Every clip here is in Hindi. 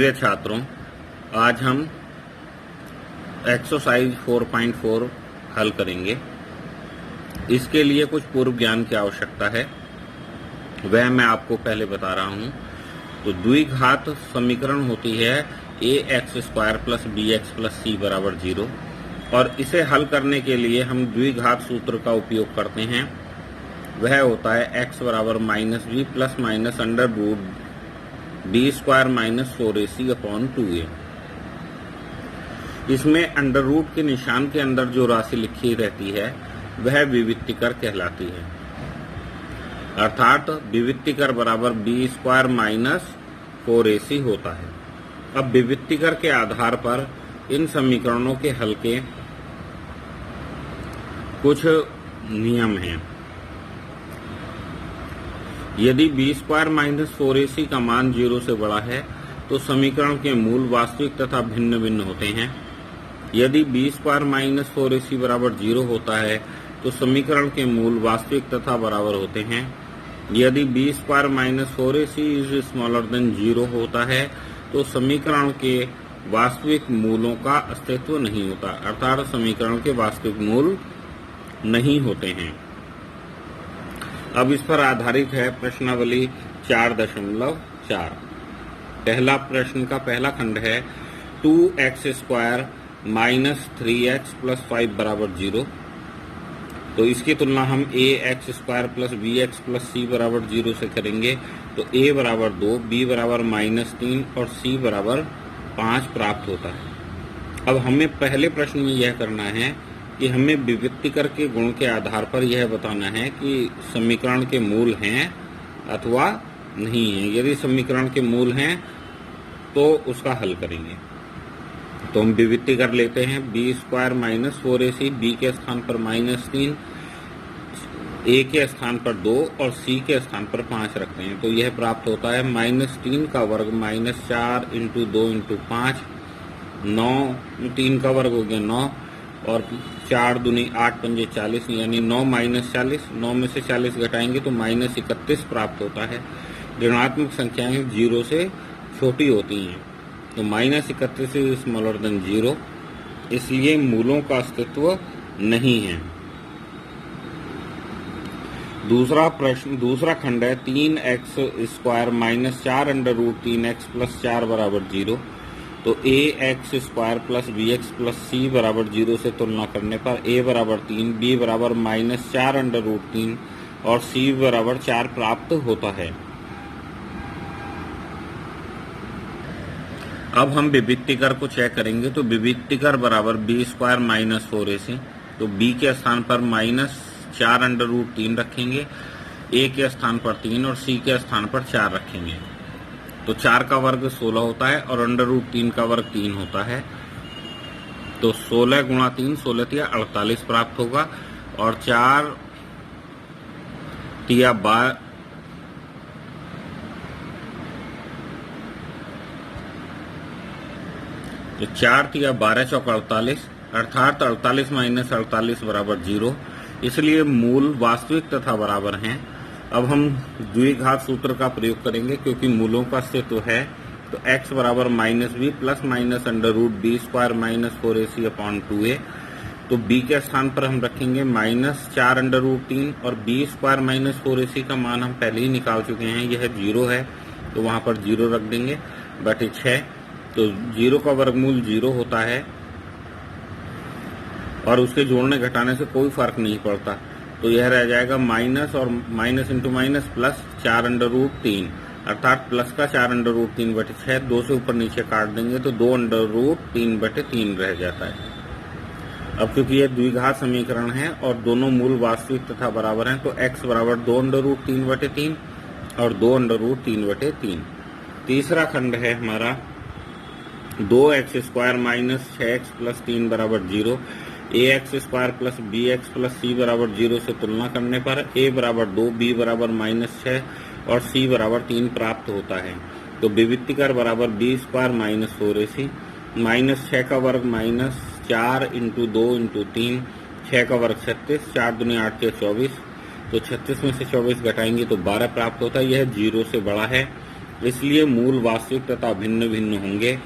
प्रिय छात्रों, आज हम एक्सरसाइज 4.4 हल करेंगे। इसके लिए कुछ पूर्व ज्ञान की आवश्यकता है, वह मैं आपको पहले बता रहा हूं। तो द्विघात समीकरण होती है ax² plus bx plus c बराबर 0, और इसे हल करने के लिए हम द्विघात सूत्र का उपयोग करते हैं। वह होता है x बराबर minus B plus minus under root b² minus 4ac upon 2a। इसमें अंडर रूट के निशान के अंदर जो राशि लिखी रहती है वह विविक्तिकर कहलाती है, अर्थात विविक्तिकर बराबर b² माइनस 4ac होता है। अब विविक्तिकर के आधार पर इन समीकरणों के हल के कुछ नियम हैं। यदि b² माइनस 4ac का मान 0 से बड़ा है तो समीकरण के मूल वास्तविक तथा भिन्न भिन्न होते हैं। यदि b² माइनस 4ac बराबर 0 होता है तो समीकरण के मूल वास्तविक तथा बराबर होते हैं। यदि b² minus 4ac is smaller than 0 होता है तो समीकरण के वास्तविक मूलों का अस्तित्व नहीं होता, अर्थात समीकरण के वास्तविक मूल नहीं होते हैं। अब इस पर आधारित है प्रश्नावली 4.4। पहला प्रश्न का पहला खंड है 2x² माइनस 3x प्लस 5 बराबर 0। तो इसकी तुलना हम ax² plus bx plus c बराबर 0 से करेंगे। तो a बराबर 2, b बराबर माइनस 3 और c बराबर 5 प्राप्त होता है। अब हमें पहले प्रश्न में यह करना है कि हमें विविक्तिकर के गुण के आधार पर यह बताना है कि समीकरण के मूल हैं अथवा नहीं हैं। यदि समीकरण के मूल हैं तो उसका हल करेंगे। तो हम विविक्तिकर लेते हैं b² माइनस 4ac, b के स्थान पर माइनस 3, a के स्थान पर 2 और c के स्थान पर 5 रखते हैं। तो यह प्राप्त होता है माइनस 3 का वर्ग माइनस 4 इंटू 2 इंटू 5, 9, 3 का वर्ग हो गया 9 और 4 दूनी 8 पंजे 40, यानी 9 माइनस 40, 9 में से 40 घटाएंगे तो माइनस 31 प्राप्त होता है। ऋणात्मक संख्याएं 0 से छोटी होती हैं, तो माइनस 31 इज स्मॉलर देन 0, इसलिए मूलों का अस्तित्व नहीं है। दूसरा खंड है 3x² minus 4 under root 3x plus 4 बराबर 0। तो ax² plus bx plus c बराबर 0 से तुलना करने पर a बराबर 3, b बराबर माइनस 4 अंडर रूट 3 और c बराबर 4 प्राप्त होता है। अब हम विविक्तिकर को चेक करेंगे। तो विविक्तिकर बराबर b² माइनस 4ac, तो b के स्थान पर माइनस 4 अंडर रूट 3 रखेंगे, a के स्थान पर 3 और c के स्थान पर 4 रखेंगे। तो 4 का वर्ग 16 होता है और अंडर रूट 3 का वर्ग 3 होता है। तो 16 गुणा 3, 16 तिया 48 प्राप्त होगा और 4 तिया 12, तो 4 तिया 12 चौक 48, अर्थात 48 माइनस 48 बराबर 0, इसलिए मूल वास्तविक तथा बराबर हैं। अब हम द्विघात सूत्र का प्रयोग करेंगे क्योंकि मूलों का अस्तित्व है। तो x बराबर minus B plus minus under root b² minus 4ac upon 2a। तो b के स्थान पर हम रखेंगे माइनस 4 अंडर रूट 3 और b² माइनस 4ac का मान हम पहले ही निकाल चुके हैं, यह 0 है तो वहां पर 0 रख देंगे बटे 6। तो 0 का वर्गमूल 0 होता है और उसके जोड़ने घटाने से कोई फर्क नहीं पड़ता। तो यह रह जाएगा माइनस और minus into minus plus 4 under root 3, अर्थात प्लस का 4 अंडर रूट 3 बटे 6, 2 से ऊपर नीचे काट देंगे तो 2 अंडर रूट 3 बटे 3 रह जाता है। अब क्योंकि यह द्विघात समीकरण है और दोनों मूल वास्तविक तथा बराबर हैं तो x बराबर 2 अंडर रूट 3 बटे 3 और 2 अंडर रूट 3 बटे 3। तीसरा खंड है हमारा 2x² माइनस 6x प्लस 3 बराबर 0। ax² plus bx plus c बराबर 0 से तुलना करने पर a बराबर 2, b बराबर माइनस 6 और c बराबर 3 प्राप्त होता है। तो विविक्तिकर बराबर b² माइनस 4ac, माइनस 6 का वर्ग माइनस 4 इंटू 2 इंटू 3, 6 का वर्ग 36, 4 दूनी 8 के 24, तो 36 में से 24 घटाएंगे तो 12 प्राप्त होता है। यह 0 से बड़ा है इसलिए मूल वास्तविक तथा भिन्न भिन्न होंगे।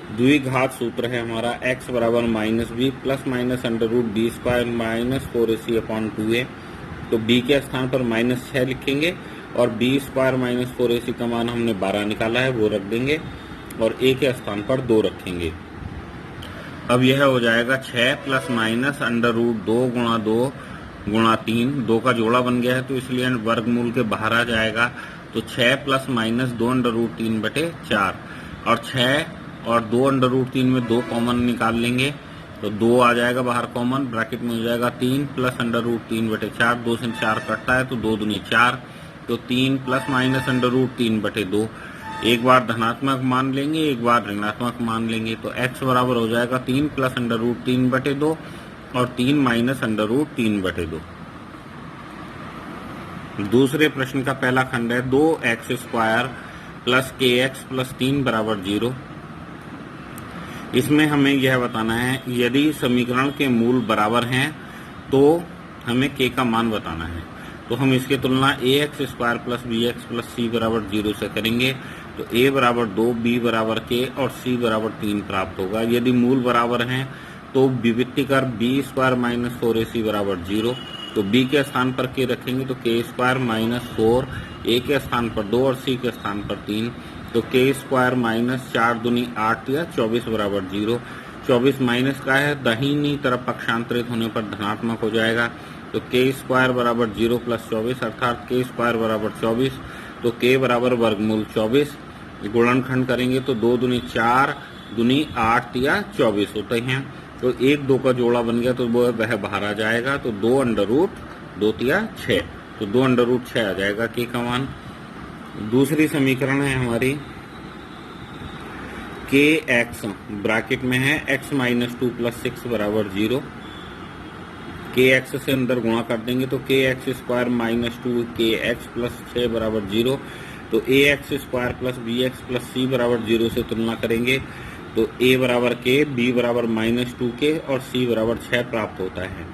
द्विघात सूत्र है हमारा x बराबर minus B plus minus under root B square minus 4ac upon 2a। तो b के स्थान पर -6 लिखेंगे और बी स्क्वायर माइनस 4ac का मान हमने 12 निकाला है वो रख देंगे और a के स्थान पर 2 रखेंगे। अब यह हो जाएगा 6 प्लस माइनस अंडर रूट 2 गुणा 2 गुणा 3, 2 का जोड़ा बन गया है तो इसलिए वर्गमूल के बाहर आ जाएगा। तो 6 प्लस माइनस 2 अंडर रूट 3 बटे 4 और 6 और 2 अंडर रूट 3 में 2 कॉमन निकाल लेंगे तो 2 आ जाएगा बाहर कॉमन, ब्रैकेट में हो जाएगा 3 प्लस अंडर रूट 3 बटे 4, 2 से 4 कटता है तो 2 दूनी 4, तो 3 प्लस माइनस अंडर रूट 3 बटे 2। एक बार धनात्मक मान लेंगे एक बार ऋणात्मक मान लेंगे तो x बराबर हो जाएगा 3 प्लस अंडर रूट 3 बटे 2 और 3 माइनस अंडर रूट 3 बटे 2। दूसरे प्रश्न का पहला खंड है 2x square plus kx plus 3 बराबर 0। इसमें हमें यह बताना है यदि समीकरण के मूल बराबर हैं तो हमें k का मान बताना है। तो हम इसकी तुलना ax square plus bx plus c बराबर 0 से करेंगे तो a बराबर 2, b बराबर k और c बराबर 3 प्राप्त होगा। यदि मूल बराबर हैं तो विवित्ति कर b स्क्वायर माइनस 4ac बराबर 0, तो b के स्थान पर k रखेंगे तो k स्क्वायर माइनस 4, a के स्थान पर 2 और c के स्थान पर 3, तो k स्क्वायर माइनस 4 दूनी 8 या 24 बराबर 0। 24 माइनस का है, दाहिनी तरफ पक्षांतरित होने पर धनात्मक हो जाएगा तो k स्क्वायर बराबर 0 प्लस 24 अर्थात k स्क्वायर बराबर 24, तो k बराबर वर्गमूल 24। गुणनखंड करेंगे तो 2 दूनी 4 दूनी 8 या 24 होते हैं तो 1 2 का जोड़ा बन गया तो वह बाहर आ जाएगा तो 2 अंडर रूट 2 या 6, तो 2 अंडर रूट 6 आ जाएगा k का मान। दूसरी समीकरण है हमारी kx ब्रैकेट में है x माइनस 2 प्लस 6 बराबर 0। kx से अंदर गुणा कर देंगे तो kx square minus 2 kx plus 6 बराबर 0, तो ax square plus bx plus c बराबर 0 से तुलना करेंगे तो a बराबर k, b बराबर माइनस 2k और c बराबर 6 प्राप्त होता है।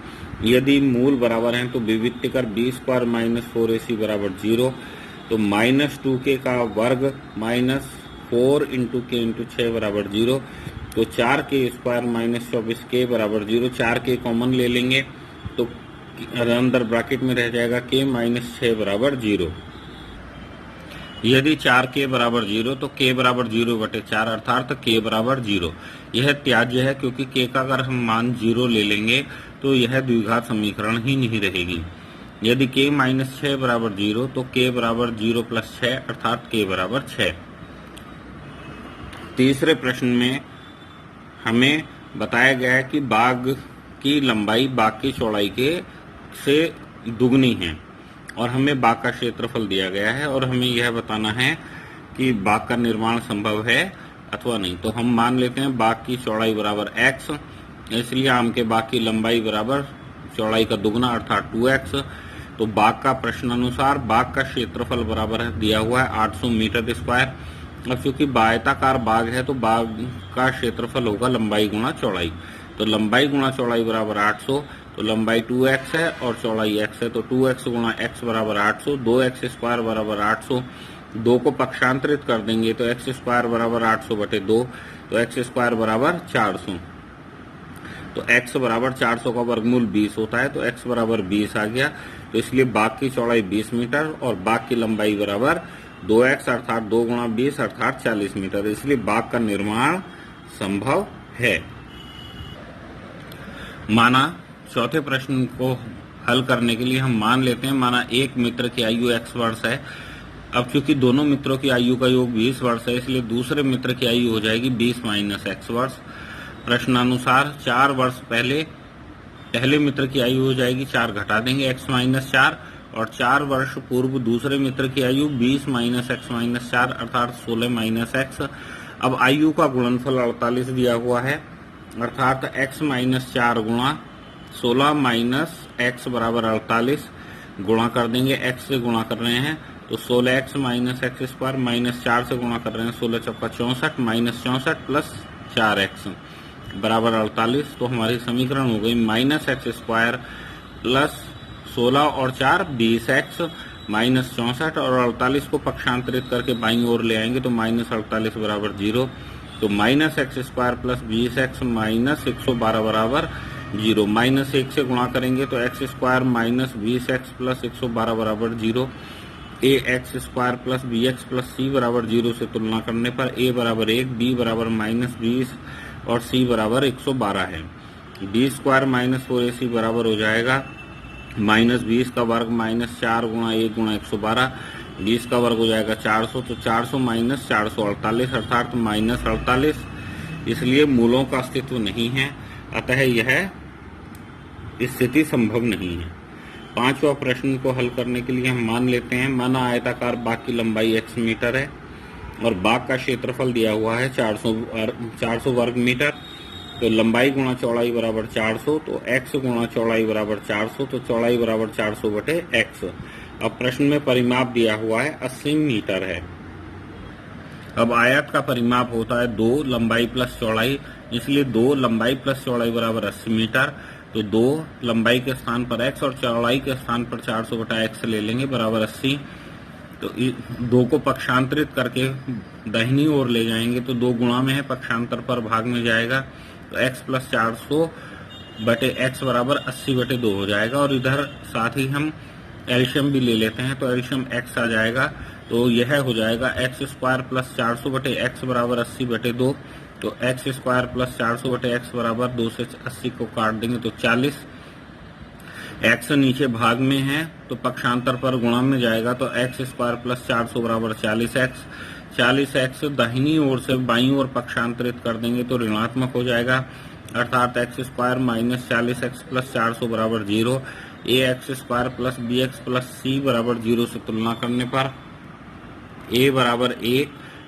यदि मूल बराबर हैं तो विवित्ति कर b स्क्वायर माइनस 4ac बराबर 0, तो माइनस 2k का वर्ग माइनस 4 इंटू के इंटू 6 बराबर 0, तो 4k स्क्वायर माइनस 24k बराबर 0। 4k कॉमन ले लेंगे तो अंदर ब्रैकेट में रह जाएगा k माइनस 6 बराबर 0। यदि 4k बराबर 0 तो k बराबर 0 बटे 4 अर्थात k बराबर 0। यह त्याज्य है क्योंकि k का अगर हम मान 0 ले लेंगे तो यह द्विघात समीकरण ही नहीं रहेगी। यदि k माइनस 6 बराबर 0 तो k बराबर 0 प्लस 6 अर्थात k बराबर 6। तीसरे प्रश्न में हमें बताया गया है कि बाग की लंबाई बाग की चौड़ाई के से दुगनी है और हमें बाग का क्षेत्रफल दिया गया है और हमें यह बताना है कि बाग का निर्माण संभव है अथवा नहीं। तो हम मान लेते हैं बाग की चौड़ाई बराबर x, इसलिए आम के बाग की लंबाई बराबर चौड़ाई का दुगना अर्थात 2x। तो बाग का प्रश्नानुसार बाग का क्षेत्रफल बराबर है दिया हुआ है 800 मीटर स्क्वायर। अब चूंकि बायताकार बाग है तो बाग का क्षेत्रफल होगा लंबाई गुणा चौड़ाई, तो लंबाई गुणा चौड़ाई बराबर 800, तो लंबाई 2x है और चौड़ाई x है तो 2x गुणा x बराबर 800, 2x स्क्वायर बराबर 800, 2 को पक्षांतरित कर देंगे तो x स्क्वायर बराबर 800 बटे 2, तो x स्क्वायर बराबर 400, तो x बराबर 400 का वर्गमूल 20 होता है तो x बराबर 20 आ गया। तो इसलिए बाग की चौड़ाई 20 मीटर और बाग की लंबाई बराबर 2x अर्थात 2 गुणा 20 अर्थात 40 मीटर, इसलिए बाग का निर्माण संभव है। माना चौथे प्रश्न को हल करने के लिए हम मान लेते हैं माना एक मित्र की आयु x वर्ष है। अब चूंकि दोनों मित्रों की आयु का योग 20 वर्ष है इसलिए दूसरे मित्र की आयु हो जाएगी 20 माइनस x वर्ष। प्रश्नानुसार 4 वर्ष पहले मित्र की आयु हो जाएगी 4 घटा देंगे x माइनस 4 और 4 वर्ष पूर्व दूसरे मित्र की आयु 20 माइनस x माइनस 4 अर्थात 16 माइनस x। अब आयु का गुणनफल 48 दिया हुआ है अर्थात x माइनस 4 गुणा 16 माइनस x बराबर 48 गुणा कर देंगे, x से गुणा कर रहे हैं तो 16x minus x square minus 4 से गुणा कर रहे हैं 16 चौका 64 माइनस 64 प्लस 4x बराबर 48। तो हमारी समीकरण हो गई माइनस एक्स स्क्वायर प्लस 16 और 4 20x -64 और 48 को पक्षांतरित करके बाईं ओर ले आएंगे तो -48 बराबर 0। तो -x² प्लस 20x माइनस 112 बराबर 0। -1 से गुणा करेंगे तो x² माइनस 20x प्लस 112 बराबर 0। ax² plus bx plus c बराबर 0 से तुलना करने पर a बराबर 1, b बराबर -20 और c बराबर 112 है। b² माइनस 4ac बराबर हो जाएगा -20 का वर्ग माइनस 4 गुणा 1 गुणा 112, 20 का वर्ग हो जाएगा 400, तो 400 माइनस 448 अर्थात -48। इसलिए मूलों का अस्तित्व नहीं है, अतः यह स्थिति संभव नहीं है। पांचवा प्रश्न को हल करने के लिए हम मान लेते हैं माना आयताकार बाग की लंबाई x मीटर है और बाग का क्षेत्रफल दिया हुआ है 400 वर्ग मीटर। तो लंबाई गुणा चौड़ाई बराबर 400, तो x गुणा चौड़ाई बराबर 400, तो चौड़ाई बराबर 400 बटे x। अब प्रश्न में परिमाप दिया हुआ है 80 मीटर है। अब आयत का परिमाप होता है 2 लंबाई प्लस चौड़ाई, इसलिए 2 लंबाई प्लस चौड़ाई बराबर 80 मीटर। तो 2 लंबाई के स्थान पर x और चौड़ाई के स्थान पर 400 बटा x ले लेंगे बराबर 80। तो 2 को पक्षांतरित करके दाहिनी ओर ले जाएंगे तो 2 गुणा में है, पक्षांतर पर भाग में जाएगा तो x प्लस 400 बटे x बराबर 80 बटे 2 हो जाएगा। और इधर साथ ही हम एल्शियम भी ले लेते हैं तो एल्शियम x आ जाएगा, तो यह हो जाएगा x² प्लस 400 बटे x बराबर 80 बटे 2। तो x² प्लस 400 बटे x बराबर 2 से 80 को काट देंगे तो 40। x नीचे भाग में है तो पक्षांतर पर गुणा में जाएगा तो x² प्लस 400 बराबर 40x। 40x दाहिनी ओर से बाईं ओर पक्षांतरित कर देंगे तो ऋणात्मक हो जाएगा, अर्थात x² माइनस 40x प्लस 400 बराबर 0। ax² plus bx plus c बराबर 0 से तुलना करने पर a बराबर 1,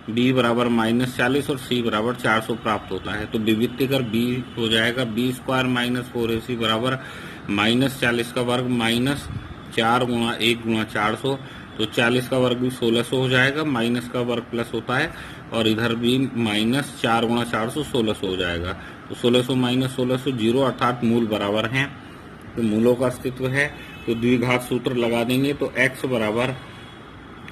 b बराबर -40 और c बराबर 400 प्राप्त होता है। तो विविधि कर b हो जाएगा b² माइनस 4ac बराबर -40 का वर्ग माइनस 4 गुणा 1 गुणा 400, तो 40 का वर्ग भी 1600 हो जाएगा, माइनस का वर्ग प्लस होता है और इधर भी -4 गुणा 400 1600 हो जाएगा। तो 1600 माइनस 1600 0, अर्थात मूल बराबर हैं। तो मूलों का अस्तित्व है, तो द्विघात सूत्र लगा देंगे तो x बराबर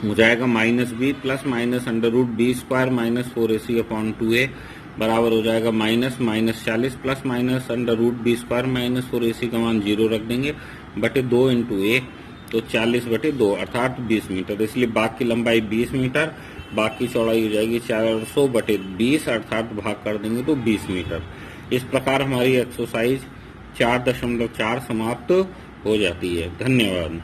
हो जाएगा -b plus minus √b² minus 4ac upon 2a बराबर हो जाएगा -40 plus minus √b² minus 4ac का मान 0 रख देंगे बटे 2 इंटू a, तो 40 बटे 2 अर्थात 20 मीटर। इसलिए बाग की लंबाई 20 मीटर, बाग की चौड़ाई हो जाएगी 400 बटे 20 अर्थात भाग कर देंगे तो 20 मीटर। इस प्रकार हमारी एक्सरसाइज 4.4 समाप्त हो जाती है। धन्यवाद।